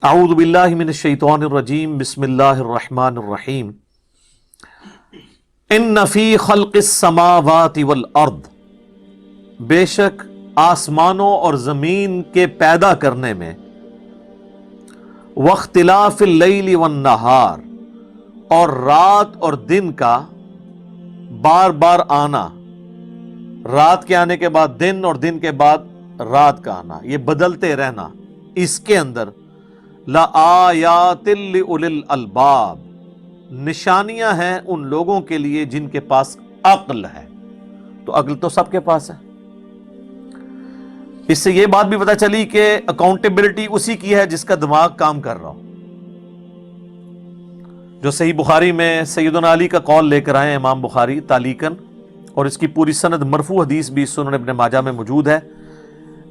اعوذ باللہ من الشیطان الرجیم بسم اللہ الرحمن الرحیم ان فی خلق السماوات والارض، بے شک آسمانوں اور زمین کے پیدا کرنے میں، واختلاف اللیل والنہار، اور رات اور دن کا بار بار آنا، رات کے آنے کے بعد دن اور دن کے بعد رات کا آنا، یہ بدلتے رہنا، اس کے اندر لآیات لأولی الالباب، نشانیاں ہیں ان لوگوں کے لیے جن کے پاس عقل ہے۔ تو عقل تو سب کے پاس ہے۔ اس سے یہ بات بھی پتہ چلی کہ اکاؤنٹیبلٹی اسی کی ہے جس کا دماغ کام کر رہا ہو۔ جو صحیح بخاری میں سیدنا علی کا قول لے کر آئے امام بخاری تعلیقاً، اور اس کی پوری سند مرفوع حدیث بھی سنن ابن ماجہ میں موجود ہے۔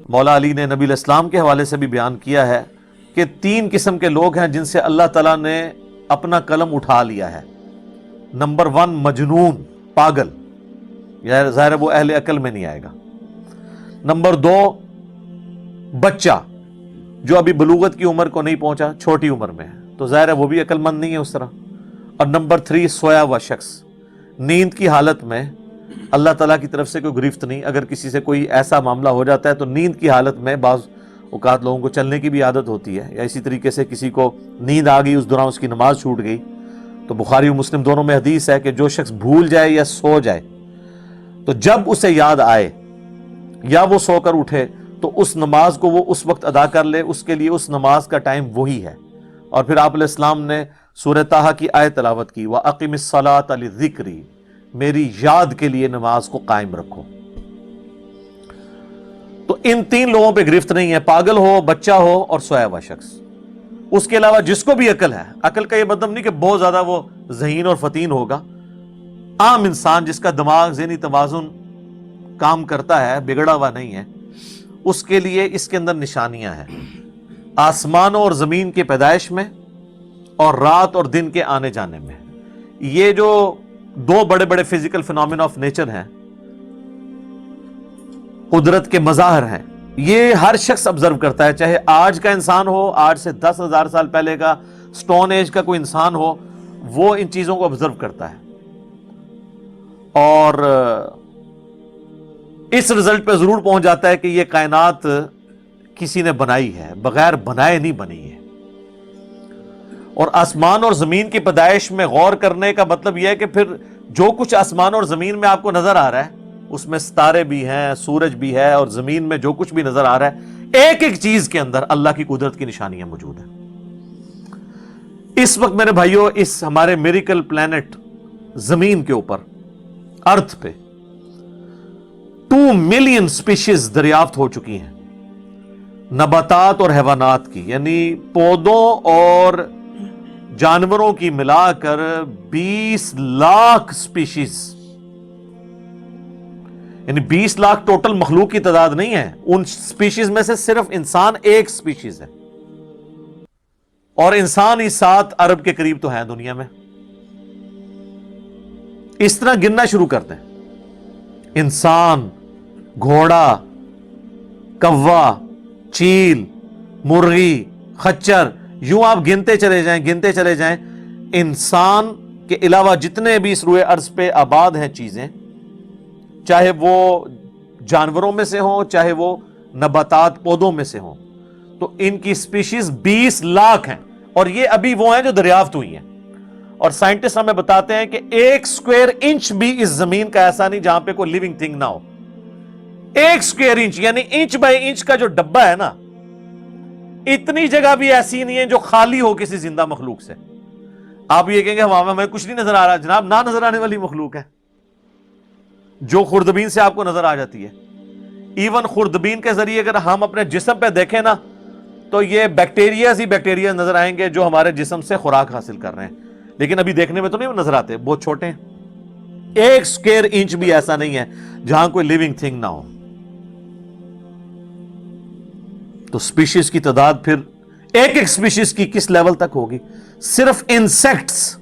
مولا علی نے نبی علیہ السلام کے حوالے سے بھی بیان کیا ہے کہ 3 قسم کے لوگ ہیں جن سے اللہ تعالیٰ نے اپنا قلم اٹھا لیا ہے۔ نمبر 1 مجنون، پاگل، ظاہر وہ اہل عقل میں نہیں آئے گا۔ نمبر 2 بچہ، جو ابھی بلوغت کی عمر کو نہیں پہنچا، چھوٹی عمر میں ہے، تو ظاہر ہے وہ بھی عقل مند نہیں ہے اس طرح۔ اور نمبر 3 سویا ہوا شخص، نیند کی حالت میں، اللہ تعالیٰ کی طرف سے کوئی گرفت نہیں۔ اگر کسی سے کوئی ایسا معاملہ ہو جاتا ہے تو نیند کی حالت میں، بعض اوقات لوگوں کو چلنے کی بھی عادت ہوتی ہے، یا اسی طریقے سے کسی کو نیند آ گئی، اس دوران اس کی نماز چھوٹ گئی، تو بخاری و مسلم دونوں میں حدیث ہے کہ جو شخص بھول جائے یا سو جائے تو جب اسے یاد آئے یا وہ سو کر اٹھے تو اس نماز کو وہ اس وقت ادا کر لے، اس کے لیے اس نماز کا ٹائم وہی ہے۔ اور پھر آپ علیہ السلام نے سورہ طٰہٰ کی آیت تلاوت کی، وَأَقِمِ الصَّلَاةَ لِذِكْرِي، میری یاد کے لیے نماز کو قائم رکھو۔ تو ان 3 لوگوں پہ گرفت نہیں ہے، پاگل ہو، بچہ ہو اور سویا ہوا شخص۔ اس کے علاوہ جس کو بھی عقل ہے، عقل کا یہ مطلب نہیں کہ بہت زیادہ وہ ذہین اور فتین ہوگا، عام انسان جس کا دماغ ذہنی توازن کام کرتا ہے، بگڑا ہوا نہیں ہے، اس کے لیے اس کے اندر نشانیاں ہیں، آسمانوں اور زمین کی پیدائش میں اور رات اور دن کے آنے جانے میں۔ یہ جو 2 بڑے بڑے فزیکل فینومینا آف نیچر ہیں، قدرت کے مظاہر ہیں، یہ ہر شخص آبزرو کرتا ہے، چاہے آج کا انسان ہو، آج سے 10,000 سال پہلے کا سٹون ایج کا کوئی انسان ہو، وہ ان چیزوں کو آبزرو کرتا ہے، اور اس رزلٹ پہ ضرور پہنچ جاتا ہے کہ یہ کائنات کسی نے بنائی ہے، بغیر بنائے نہیں بنی ہے۔ اور آسمان اور زمین کی پیدائش میں غور کرنے کا مطلب یہ ہے کہ پھر جو کچھ آسمان اور زمین میں آپ کو نظر آ رہا ہے، اس میں ستارے بھی ہیں، سورج بھی ہے، اور زمین میں جو کچھ بھی نظر آ رہا ہے، ایک ایک چیز کے اندر اللہ کی قدرت کی نشانیاں موجود ہیں۔ اس وقت میرے بھائیوں، اس ہمارے میریکل پلانٹ زمین کے اوپر، ارتھ پہ 2 ملین سپیشیز دریافت ہو چکی ہیں، نباتات اور حیوانات کی، یعنی پودوں اور جانوروں کی ملا کر 20 لاکھ سپیشیز، یعنی 20 لاکھ ٹوٹل مخلوق کی تعداد نہیں ہے، ان سپیشیز میں سے صرف انسان ایک سپیشیز ہے، اور انسان ہی 7 ارب کے قریب تو ہیں دنیا میں۔ اس طرح گننا شروع کرتے ہیں، انسان، گھوڑا، کوا، چیل، مرغی، خچر، یوں آپ گنتے چلے جائیں، انسان کے علاوہ جتنے بھی اس روئے ارض پہ آباد ہیں چیزیں، چاہے وہ جانوروں میں سے ہوں، چاہے وہ نباتات پودوں میں سے ہوں، تو ان کی سپیشیز 20 لاکھ ہیں، اور یہ ابھی وہ ہیں جو دریافت ہوئی ہیں۔ اور سائنٹسٹ ہمیں بتاتے ہیں کہ 1 اسکوائر انچ بھی اس زمین کا ایسا نہیں جہاں پہ کوئی لیونگ تھنگ نہ ہو۔ 1 اسکوائر انچ، یعنی انچ بائی انچ کا جو ڈبہ ہے نا، اتنی جگہ بھی ایسی نہیں ہے جو خالی ہو کسی زندہ مخلوق سے۔ آپ یہ کہیں گے ہمیں کچھ نہیں نظر آ رہا، جناب نہ نظر آنے والی مخلوق ہے جو خوردبین سے آپ کو نظر آ جاتی ہے۔ ایون خوردبین کے ذریعے اگر ہم اپنے جسم پہ دیکھیں نا، تو یہ بیکٹیریاز ہی بیکٹیریا نظر آئیں گے جو ہمارے جسم سے خوراک حاصل کر رہے ہیں، لیکن ابھی دیکھنے میں تو نہیں نظر آتے، بہت چھوٹے ہیں۔ 1 اسکوائر انچ بھی ایسا نہیں ہے جہاں کوئی لیونگ تھنگ نہ ہو۔ تو سپیشیز کی تعداد پھر ایک ایک سپیشیز کی کس لیول تک ہوگی؟ صرف انسیکٹس،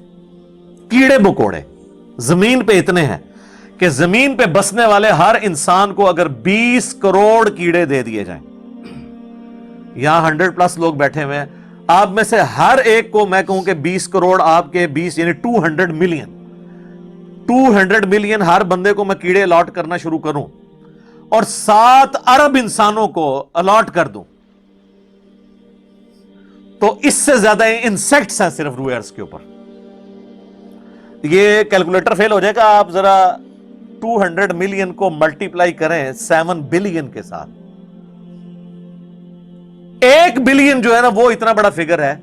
کیڑے مکوڑے زمین پہ اتنے ہیں کہ زمین پہ بسنے والے ہر انسان کو اگر 20 کروڑ کیڑے دے دیے جائیں، یہاں 100+ لوگ بیٹھے ہوئے ہیں، آپ میں سے ہر ایک کو میں کہوں کہ 20 کروڑ آپ کے 20 یعنی 200 ملین ہر بندے کو میں کیڑے الاٹ کرنا شروع کروں اور 7 ارب انسانوں کو الاٹ کر دوں تو اس سے زیادہ انسیکٹس ہیں صرف روئے ارض کے اوپر. یہ کیلکولیٹر فیل ہو جائے گا. آپ ذرا 200 ملین کو ملٹی پلائی کریں 7 بلین کے ساتھ. 1 بلین جو ہے نا وہ اتنا بڑا فگر ہے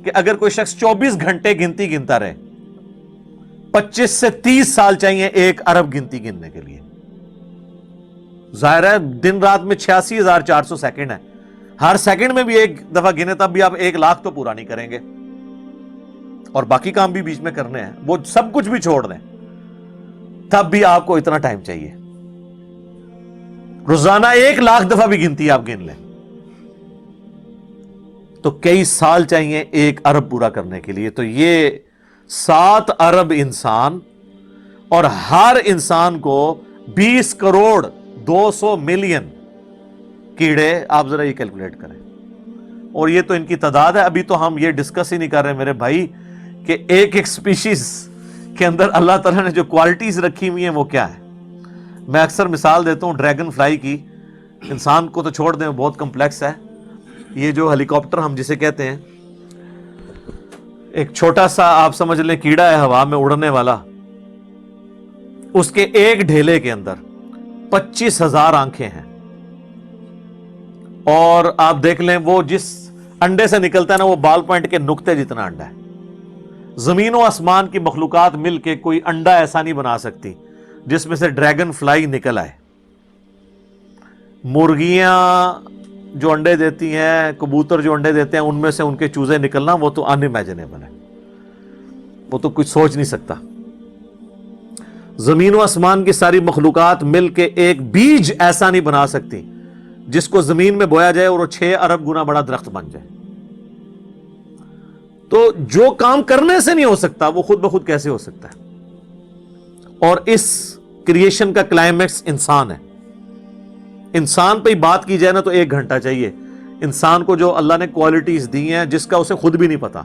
کہ اگر کوئی شخص 24 گھنٹے گنتی گنتا رہے 25 سے 30 سال چاہیے 1 ارب گنتی گننے کے لیے. ظاہر ہے دن رات میں 86,400 سیکنڈ ہے. ہر سیکنڈ میں بھی ایک دفعہ گنے تب بھی آپ 1 لاکھ تو پورا نہیں کریں گے اور باقی کام بھی بیچ میں کرنے ہیں. وہ سب کچھ بھی چھوڑ دیں تب بھی آپ کو اتنا ٹائم چاہیے. روزانہ 1 لاکھ دفعہ بھی گنتی آپ گن لیں تو کئی سال چاہیے 1 ارب پورا کرنے کے لیے. تو یہ 7 ارب انسان اور ہر انسان کو 20 کروڑ 200 ملین کیڑے. آپ ذرا یہ کیلکولیٹ کریں اور یہ تو ان کی تعداد ہے. ابھی تو ہم یہ ڈسکس ہی نہیں کر رہے میرے بھائی کہ ایک سپیشیز کے اندر اللہ تعالیٰ نے جو کوالٹیز رکھی ہوئی ہیں وہ کیا ہے. میں اکثر مثال دیتا ہوں ڈریگن فلائی کی. انسان کو تو چھوڑ دیں بہت کمپلیکس ہے. یہ جو ہیلی کاپٹر ہم جسے کہتے ہیں ایک چھوٹا سا آپ سمجھ لیں کیڑا ہے ہوا میں اڑنے والا. اس کے ایک ڈھیلے کے اندر 25,000 آنکھیں ہیں اور آپ دیکھ لیں وہ جس انڈے سے نکلتا ہے نا وہ بال پوائنٹ کے نقطے جتنا انڈا ہے. زمین و آسمان کی مخلوقات مل کے کوئی انڈا ایسا نہیں بنا سکتی جس میں سے ڈریگن فلائی نکل آئے. مرغیاں جو انڈے دیتی ہیں کبوتر جو انڈے دیتے ہیں ان میں سے ان کے چوزے نکلنا وہ تو ان امیجنیبل ہے. وہ تو کچھ سوچ نہیں سکتا. زمین و آسمان کی ساری مخلوقات مل کے ایک بیج ایسا نہیں بنا سکتی جس کو زمین میں بویا جائے اور وہ 6 ارب گنا بڑا درخت بن جائے. تو جو کام کرنے سے نہیں ہو سکتا وہ خود بخود کیسے ہو سکتا ہے. اور اس کریشن کا کلائمیکس انسان ہے. انسان پہ ہی بات کی جائے نا تو 1 گھنٹہ چاہیے. انسان کو جو اللہ نے کوالٹیز دی ہیں جس کا اسے خود بھی نہیں پتا.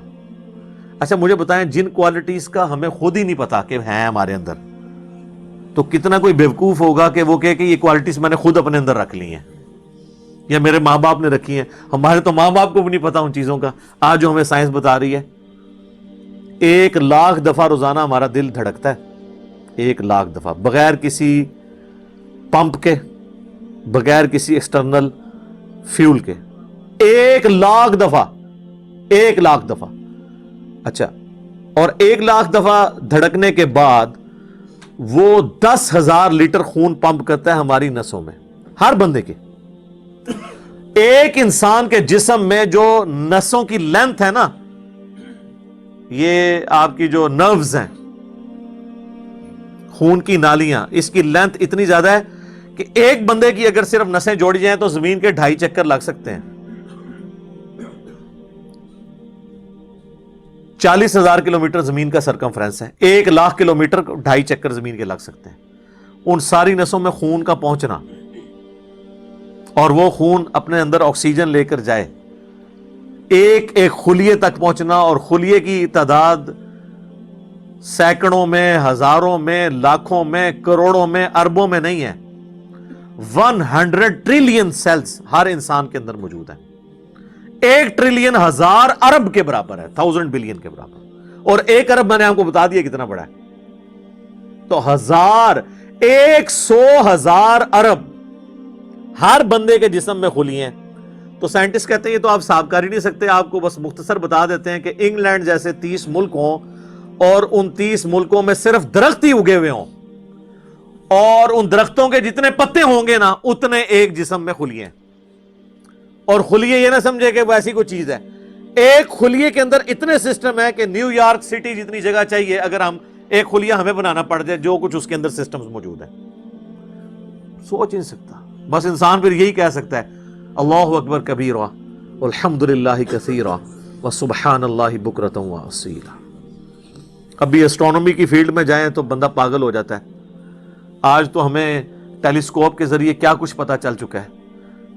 اچھا مجھے بتائیں جن کوالٹیز کا ہمیں خود ہی نہیں پتا کہ ہیں ہمارے اندر تو کتنا کوئی بیوقوف ہوگا کہ وہ کہے کہ یہ کوالٹیز میں نے خود اپنے اندر رکھ لی ہیں یا میرے ماں باپ نے رکھی ہیں. ہمارے تو ماں باپ کو بھی نہیں پتا ان چیزوں کا. آج جو ہمیں سائنس بتا رہی ہے 1 لاکھ دفعہ روزانہ ہمارا دل دھڑکتا ہے. 1 لاکھ دفعہ بغیر کسی پمپ کے بغیر کسی ایکسٹرنل فیول کے. 1 لاکھ دفعہ 1 لاکھ دفعہ. اچھا اور 1 لاکھ دفعہ دھڑکنے کے بعد وہ 10,000 لیٹر خون پمپ کرتا ہے ہماری نسوں میں ہر بندے کے. ایک انسان کے جسم میں جو نسوں کی لینتھ ہے نا یہ آپ کی جو نروز ہیں خون کی نالیاں اس کی لینتھ اتنی زیادہ ہے کہ ایک بندے کی اگر صرف نسیں جوڑی جائیں تو زمین کے 2.5 چکر لگ سکتے ہیں. 40,000 کلومیٹر زمین کا سرکمفرنس ہے. 1 لاکھ کلومیٹر 2.5 چکر زمین کے لگ سکتے ہیں. ان ساری نسوں میں خون کا پہنچنا اور وہ خون اپنے اندر آکسیجن لے کر جائے ایک خلیے تک پہنچنا اور خلیے کی تعداد سینکڑوں میں ہزاروں میں لاکھوں میں کروڑوں میں اربوں میں نہیں ہے. 100 ٹریلین سیلز ہر انسان کے اندر موجود ہیں. 1 ٹریلین 1000 ارب کے برابر ہے 1000 بلین کے برابر. اور 1 ارب میں نے آپ کو بتا دیا کتنا بڑا ہے. تو 100,000 ارب ہر بندے کے جسم میں خلیے ہیں. تو سائنٹسٹ کہتے ہیں یہ تو آپ صاف کر ہی نہیں سکتے. آپ کو بس مختصر بتا دیتے ہیں کہ انگلینڈ جیسے 30 ملک ہوں اور ان 30 ملکوں میں صرف درخت ہی اگے ہوئے ہوں اور ان درختوں کے جتنے پتے ہوں گے نا اتنے ایک جسم میں خلیے ہیں. اور خلیے یہ نہ سمجھے کہ وہ ایسی کوئی چیز ہے. ایک خلیے کے اندر اتنے سسٹم ہے کہ نیو یارک سٹی جتنی جگہ چاہیے اگر ہم ایک خلیہ ہمیں بنانا پڑ جائے جو کچھ اس کے اندر سسٹمز موجود ہیں. سوچ نہیں سکتا. بس انسان پھر یہی کہہ سکتا ہے اللہ اکبر کبیرا والحمد للہ کثیرا وسبحان اللہ بکرۃ واصیلا. ابھی اسٹرانومی کی فیلڈ میں جائیں تو بندہ پاگل ہو جاتا ہے. آج تو ہمیں ٹیلیسکوپ کے ذریعے کیا کچھ پتا چل چکا ہے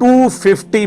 250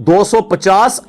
250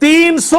300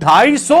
250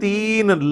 3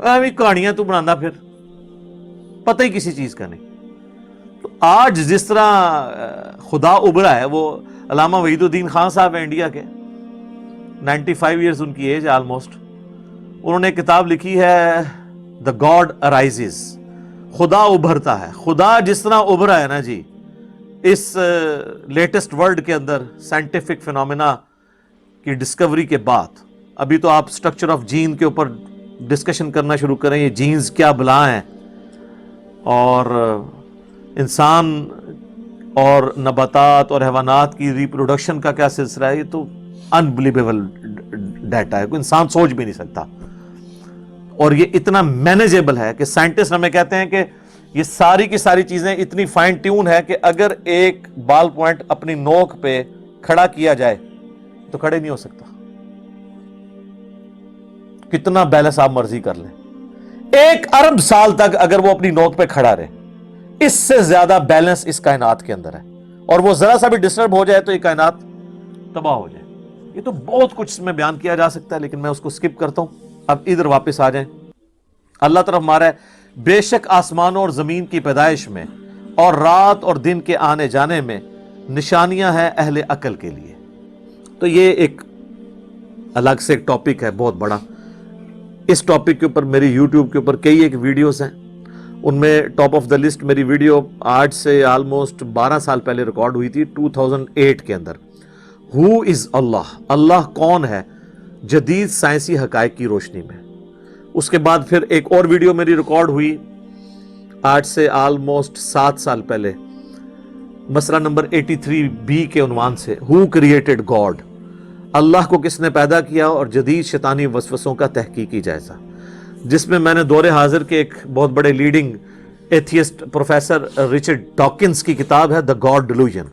کہانیاں تو بنانا پھر پتہ ہی کسی چیز کا نہیں. تو آج جس طرح خدا ابھرا ہے، وہ علامہ وحید الدین خان صاحب ہیں انڈیا کے، 95 ایئرز ان کی ایج آلموسٹ. انہوں نے ایک کتاب لکھی ہے دا گاڈ ارائزز، خدا ابھرتا ہے. خدا جس طرح ابھرا ہے نا جی اس لیٹسٹ ورلڈ کے اندر سائنٹیفک فینومینا کی ڈسکوری کے بعد. ابھی تو آپ سٹرکچر آف جین کے اوپر ڈسکشن کرنا شروع کریں، یہ جینز کیا بلا ہیں، اور انسان اور نباتات اور حیوانات کی ریپروڈکشن کا کیا سلسلہ ہے. یہ تو انبلیویبل ڈیٹا ہے، کوئی انسان سوچ بھی نہیں سکتا. اور یہ اتنا مینیجیبل ہے کہ سائنٹسٹ ہمیں کہتے ہیں کہ یہ ساری کی ساری چیزیں اتنی فائن ٹیون ہے کہ اگر ایک بال پوائنٹ اپنی نوک پہ کھڑا کیا جائے تو کھڑے نہیں ہو سکتا. کتنا بیلنس آپ مرضی کر لیں، 1 ارب سال تک اگر وہ اپنی نوک پہ کھڑا رہے، اس سے زیادہ بیلنس اس کائنات کے اندر ہے. اور وہ ذرا سا بھی ڈسٹرب ہو جائے تو یہ کائنات تباہ ہو جائے. یہ تو بہت کچھ اس میں بیان کیا جا سکتا ہے، لیکن میں اس کو سکپ کرتا ہوں. اب ادھر واپس آ جائیں. اللہ طرف ہمارا ہے، بے شک آسمانوں اور زمین کی پیدائش میں اور رات اور دن کے آنے جانے میں نشانیاں ہیں اہل عقل کے لیے. تو یہ ایک الگ سے ایک ٹاپک ہے بہت بڑا. اس ٹاپک کے اوپر میری یوٹیوب کے اوپر کئی ایک ویڈیوز ہیں. ان میں ٹاپ آف دا لسٹ میری ویڈیو آج سے آلموسٹ 12 سال پہلے ریکارڈ ہوئی تھی 2008 کے اندر. ہو از اللہ، اللہ کون ہے جدید سائنسی حقائق کی روشنی میں. اس کے بعد پھر ایک اور ویڈیو میری ریکارڈ ہوئی آج سے آلموسٹ 7 سال پہلے، مسئلہ نمبر 83B کے عنوان سے، ہو کریٹڈ گاڈ، اللہ کو کس نے پیدا کیا اور جدید شیطانی وسوسوں کا تحقیقی جائزہ، جس میں میں نے دور حاضر کے ایک بہت بڑے leading atheist professor Richard Dawkins کی کتاب ہے دا گاڈ ڈیلوژن،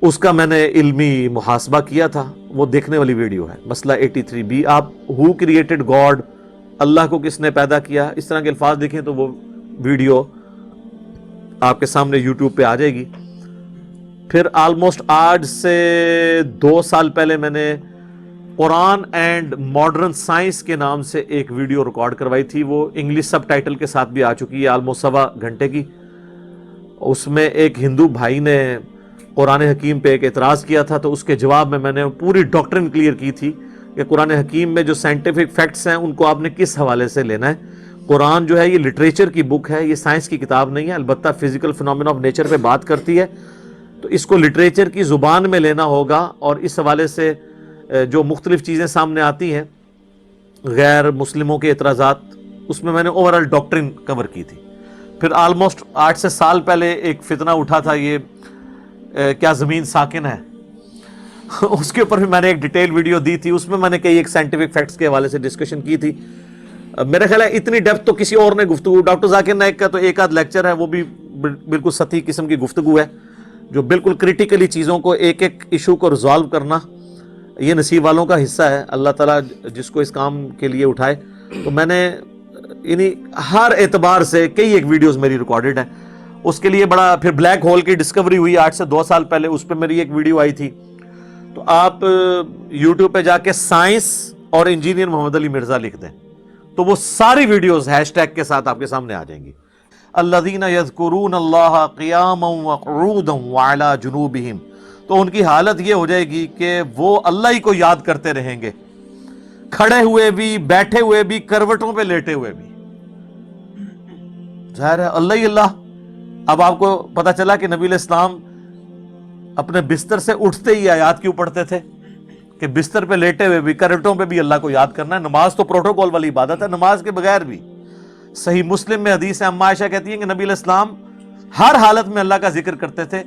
اس کا میں نے علمی محاسبہ کیا تھا. وہ دیکھنے والی ویڈیو ہے، مسئلہ 83B. آپ ہو کریٹڈ گاڈ، اللہ کو کس نے پیدا کیا، اس طرح کے الفاظ دیکھیں تو وہ ویڈیو آپ کے سامنے یوٹیوب پہ آ جائے گی. پھر آلموسٹ آج سے 2 سال پہلے میں نے قرآن اینڈ ماڈرن سائنس کے نام سے ایک ویڈیو ریکارڈ کروائی تھی. وہ انگلش سب ٹائٹل کے ساتھ بھی آ چکی ہے، آلموسٹ 1.25 گھنٹے کی. اس میں ایک ہندو بھائی نے قرآن حکیم پہ ایک اعتراض کیا تھا، تو اس کے جواب میں نے پوری ڈاکٹرن کلیئر کی تھی کہ قرآن حکیم میں جو سائنٹیفک فیکٹس ہیں ان کو آپ نے کس حوالے سے لینا ہے. قرآن جو ہے یہ لٹریچر کی بک ہے، یہ سائنس کی کتاب نہیں ہے. البتہ فزیکل فینومینا آف نیچر پہ بات کرتی ہے، تو اس کو لٹریچر کی زبان میں لینا ہوگا. اور اس حوالے سے جو مختلف چیزیں سامنے آتی ہیں، غیر مسلموں کے اعتراضات، اس میں نے اوورال ڈاکٹرن کور کی تھی. پھر آلموسٹ 8 سے سال پہلے ایک فتنہ اٹھا تھا، یہ کیا زمین ساکن ہے، اس کے اوپر بھی میں نے ایک ڈیٹیل ویڈیو دی تھی. اس میں نے کئی ایک سائنٹیفک فیکٹس کے حوالے سے ڈسکشن کی تھی. میرا خیال ہے اتنی ڈیپتھ تو کسی اور نے گفتگو، ڈاکٹر ذاکر نائک کا تو ایک آدھ لیکچر ہے، وہ بھی بالکل سطحی قسم کی گفتگو ہے، جو بالکل کریٹیکلی چیزوں کو ایک ایک ایشو کو ریزالو کرنا یہ نصیب والوں کا حصہ ہے. اللہ تعالیٰ جس کو اس کام کے لیے اٹھائے. تو میں نے یعنی ہر اعتبار سے کئی ایک ویڈیوز میری ریکارڈڈ ہیں. اس کے لیے بڑا پھر بلیک ہول کی ڈسکوری ہوئی آج سے 2 سال پہلے، اس پہ میری ایک ویڈیو آئی تھی. تو آپ یوٹیوب پہ جا کے سائنس اور انجینئر محمد علی مرزا لکھ دیں تو وہ ساری ویڈیوز ہیش ٹیگ کے ساتھ آپ کے سامنے آ جائیں گی. الذین یذکرون اللہ قیاما وقعودا وعلی جنوبہم، تو ان کی حالت یہ ہو جائے گی کہ وہ اللہ ہی کو یاد کرتے رہیں گے، کھڑے ہوئے بھی، بیٹھے ہوئے بھی، کروٹوں پہ لیٹے ہوئے بھی. ظاہر ہے اللہ ہی اللہ. اب آپ کو پتا چلا کہ نبی علیہ السلام اپنے بستر سے اٹھتے ہی آیات کیوں پڑھتے تھے کہ بستر پہ لیٹے ہوئے بھی، کروٹوں پہ بھی اللہ کو یاد کرنا ہے. نماز تو پروٹوکول والی عبادت ہے، نماز کے بغیر بھی. صحیح مسلم میں حدیث ہے، اما عائشہ کہتی ہیں کہ نبی علیہ السلام ہر حالت میں اللہ کا ذکر کرتے تھے،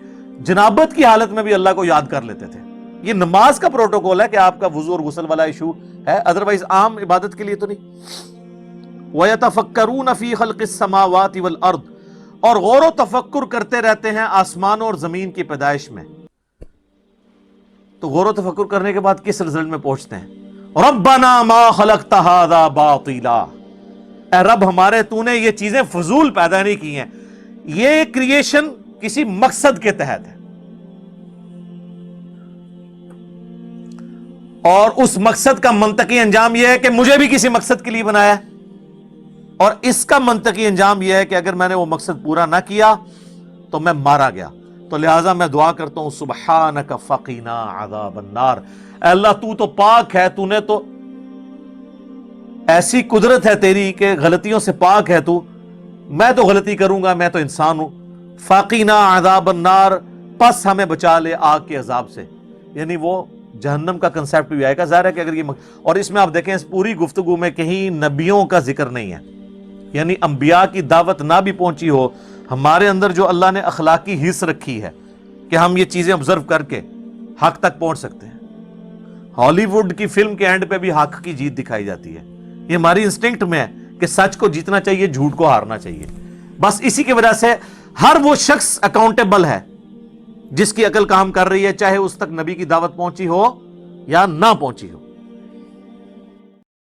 جنابت کی حالت میں بھی اللہ کو یاد کر لیتے تھے. یہ نماز کا پروٹوکول ہے کہ آپ کا وضو اور غسل والا ایشو ہے، ادروائز عام عبادت کے لیے تو نہیں. وَيَتَفَكَّرُونَ فِي خَلْقِ السَّمَاوَاتِ وَالْأَرْضِ، اور غور و تفکر کرتے رہتے ہیں آسمانوں اور زمین کی پیدائش میں. تو غور و تفکر کرنے کے بعد کس رزلٹ میں پہنچتے ہیں؟ رَبَّنَا مَا خَلَقْتَ هَذَا بَاطِلًا، اے رب ہمارے تو نے یہ چیزیں فضول پیدا نہیں کی ہیں، یہ کریشن کسی مقصد کے تحت ہے، اور اس مقصد کا منطقی انجام یہ ہے کہ مجھے بھی کسی مقصد کے لیے بنایا ہے. اور اس کا منطقی انجام یہ ہے کہ اگر میں نے وہ مقصد پورا نہ کیا تو میں مارا گیا. تو لہٰذا میں دعا کرتا ہوں سبحانک فقینا عذاب النار، اے اللہ تو پاک ہے، تو نے تو ایسی قدرت ہے تیری کہ غلطیوں سے پاک ہے تو، میں تو غلطی کروں گا، میں تو انسان ہوں. فقینا عذاب النار، پس ہمیں بچا لے آگ کے عذاب سے. یعنی وہ جہنم کا کنسیپٹ بھی آئے گا. ظاہر ہے کہ اگر یہ اور اس میں آپ دیکھیں اس پوری گفتگو میں کہیں نبیوں کا ذکر نہیں ہے، یعنی انبیاء کی دعوت نہ بھی پہنچی ہو، ہمارے اندر جو اللہ نے اخلاقی حص رکھی ہے کہ ہم یہ چیزیں آبزرو کر کے حق تک پہنچ سکتے ہیں. ہالی ووڈ کی فلم کے اینڈ پہ بھی حق کی جیت دکھائی جاتی ہے. یہ ہماری انسٹنکٹ میں ہے کہ سچ کو جیتنا چاہیے، جھوٹ کو ہارنا چاہیے. بس اسی کی وجہ سے ہر وہ شخص اکاؤنٹیبل ہے جس کی عقل کام کر رہی ہے، چاہے اس تک نبی کی دعوت پہنچی ہو یا نہ پہنچی ہو.